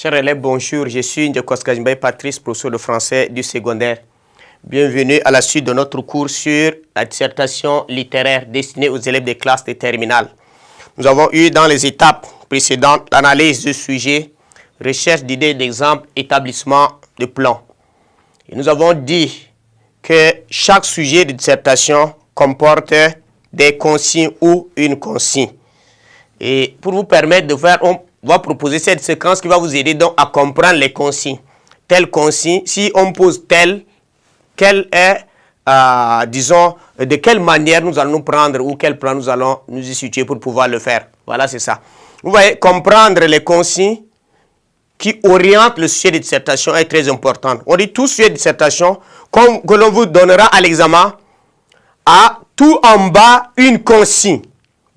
Chers élèves, bonjour. Je suis Ndjekos Kajimbaye Patrice, professeur de français du secondaire. Bienvenue à la suite de notre cours sur la dissertation littéraire destinée aux élèves des classes de terminale. Nous avons eu dans les étapes précédentes l'analyse du sujet, recherche d'idées, d'exemples, établissement de plans. Et nous avons dit que chaque sujet de dissertation comporte des consignes ou une consigne. Et pour vous permettre de faire, on va proposer cette séquence qui va vous aider donc à comprendre les consignes. Telle consigne, si on pose telle, quelle est, disons, de quelle manière nous allons nous prendre ou quel plan nous allons nous y situer pour pouvoir le faire. Voilà, c'est ça. Vous voyez, comprendre les consignes qui orientent le sujet de dissertation est très important. On dit tout sujet de dissertation, comme que l'on vous donnera à l'examen, a tout en bas une consigne.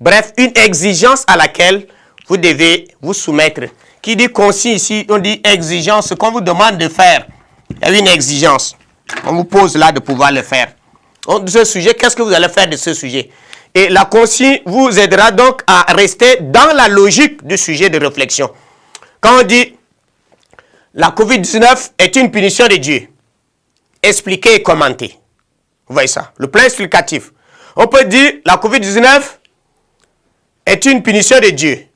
Bref, une exigence à laquelle vous devez vous soumettre. Qui dit consigne ici, on dit exigence, ce qu'on vous demande de faire. Il y a une exigence. On vous pose là de pouvoir le faire. Donc, de ce sujet, qu'est-ce que vous allez faire de ce sujet? Et la consigne vous aidera donc à rester dans la logique du sujet de réflexion. Quand on dit la COVID-19 est une punition de Dieu, expliquer et commenter. Vous voyez ça, le plan explicatif. On peut dire la COVID-19 est une punition de Dieu.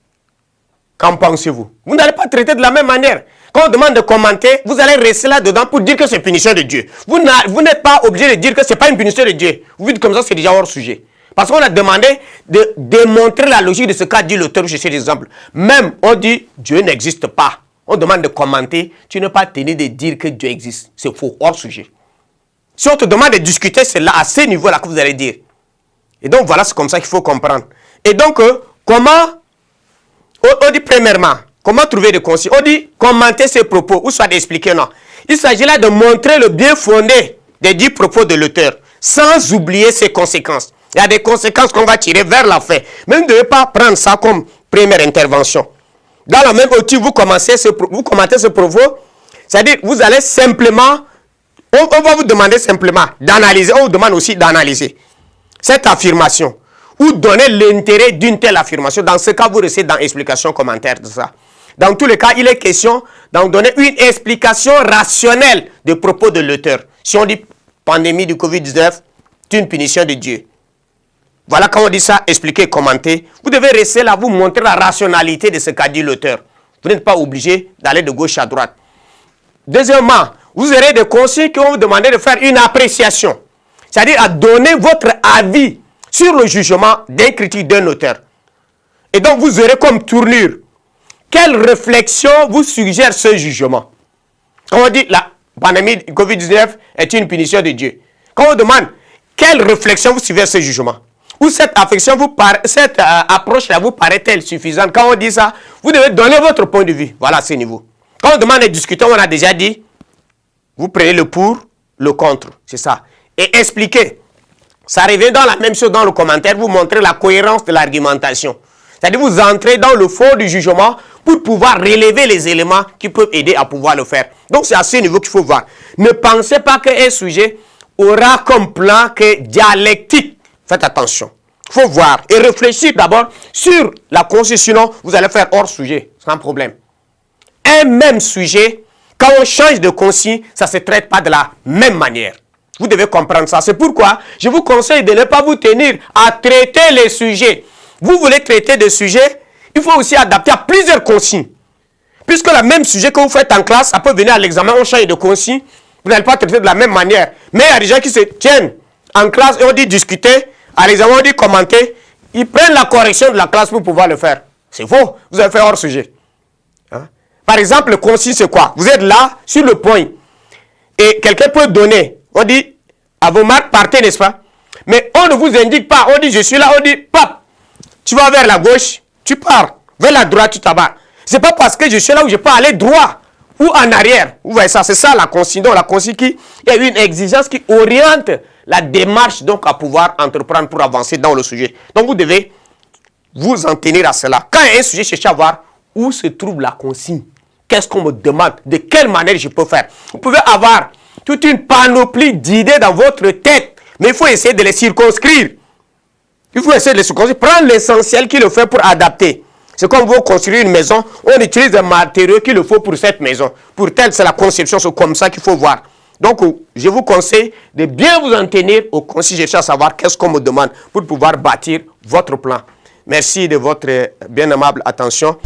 Qu'en pensez-vous? Vous n'allez pas traiter de la même manière. Quand on demande de commenter, vous allez rester là-dedans pour dire que c'est punition de Dieu. Vous n'êtes pas obligé de dire que ce n'est pas une punition de Dieu. Vous dites comme ça, c'est déjà hors sujet. Parce qu'on a demandé de démontrer la logique de ce qu'a dit l'auteur chez cet exemple. Même, on dit Dieu n'existe pas. On demande de commenter. Tu n'es pas tenu de dire que Dieu existe. C'est faux, hors sujet. Si on te demande de discuter, c'est là, à ce niveau-là que vous allez dire. Et donc, voilà, c'est comme ça qu'il faut comprendre. Et donc, comment... On dit premièrement, comment trouver des consignes? On dit commenter ses propos, ou soit d'expliquer, non. Il s'agit là de montrer le bien fondé des dits propos de l'auteur, sans oublier ses conséquences. Il y a des conséquences qu'on va tirer vers la fin. Mais vous ne devez pas prendre ça comme première intervention. Dans le même outil, vous commentez ce propos, c'est-à-dire vous allez simplement, on va vous demander simplement d'analyser, on vous demande aussi d'analyser cette affirmation, ou donner l'intérêt d'une telle affirmation. Dans ce cas, vous restez dans explication, commentaire de ça. Dans tous les cas, il est question d'en donner une explication rationnelle des propos de l'auteur. Si on dit pandémie du Covid-19, c'est une punition de Dieu. Voilà quand on dit ça, expliquer, commenter. Vous devez rester là, vous montrer la rationalité de ce qu'a dit l'auteur. Vous n'êtes pas obligé d'aller de gauche à droite. Deuxièmement, vous aurez des consignes qui vont vous demander de faire une appréciation. C'est-à-dire à donner votre avis sur le jugement d'un critique d'un auteur. Et donc, vous aurez comme tournure, quelle réflexion vous suggère ce jugement? Quand on dit la pandémie COVID-19 est une punition de Dieu, quand on demande quelle réflexion vous suggère ce jugement, ou cette approche-là vous paraît-elle suffisante? Quand on dit ça, vous devez donner votre point de vue. Voilà, ce niveau. Quand on demande de discuter, on a déjà dit, vous prenez le pour, le contre. C'est ça. Et expliquer. Ça revient dans la même chose dans le commentaire, vous montrez la cohérence de l'argumentation. C'est-à-dire vous entrez dans le fond du jugement pour pouvoir relever les éléments qui peuvent aider à pouvoir le faire. Donc c'est à ce niveau qu'il faut voir. Ne pensez pas qu'un sujet aura comme plan que dialectique. Faites attention. Il faut voir et réfléchir d'abord sur la consigne, sinon vous allez faire hors sujet, sans problème. Un même sujet, quand on change de consigne, ça ne se traite pas de la même manière. Vous devez comprendre ça. C'est pourquoi je vous conseille de ne pas vous tenir à traiter les sujets. Vous voulez traiter des sujets, il faut aussi adapter à plusieurs consignes. Puisque le même sujet que vous faites en classe, ça peut venir à l'examen, on change de consigne, vous n'allez pas traiter de la même manière. Mais il y a des gens qui se tiennent en classe et on dit discuter, à l'examen on dit commenter, ils prennent la correction de la classe pour pouvoir le faire. C'est faux, vous allez faire hors sujet. Hein? Par exemple, le consigne c'est quoi? Vous êtes là, sur le point, et quelqu'un peut donner. On dit, à vos marques, partez, n'est-ce pas? Mais on ne vous indique pas. On dit, je suis là. On dit, pap, tu vas vers la gauche, tu pars. Vers la droite, tu t'abarres. Ce n'est pas parce que je suis là où je peux aller droit ou en arrière. Vous voyez ça, c'est ça la consigne. Donc, la consigne, il y a une exigence qui oriente la démarche donc à pouvoir entreprendre pour avancer dans le sujet. Donc, vous devez vous en tenir à cela. Quand il y a un sujet, cherchez à voir où se trouve la consigne. Qu'est-ce qu'on me demande? De quelle manière je peux faire? Vous pouvez avoir toute une panoplie d'idées dans votre tête. Mais il faut essayer de les circonscrire. Il faut essayer de les circonscrire. Prendre l'essentiel qui le fait pour adapter. C'est comme vous construire une maison, on utilise des matériaux qu'il faut pour cette maison. Pour telle, c'est la conception, c'est comme ça qu'il faut voir. Donc, je vous conseille de bien vous en tenir au conseil. Je cherche à savoir qu'est-ce qu'on me demande pour pouvoir bâtir votre plan. Merci de votre bien aimable attention.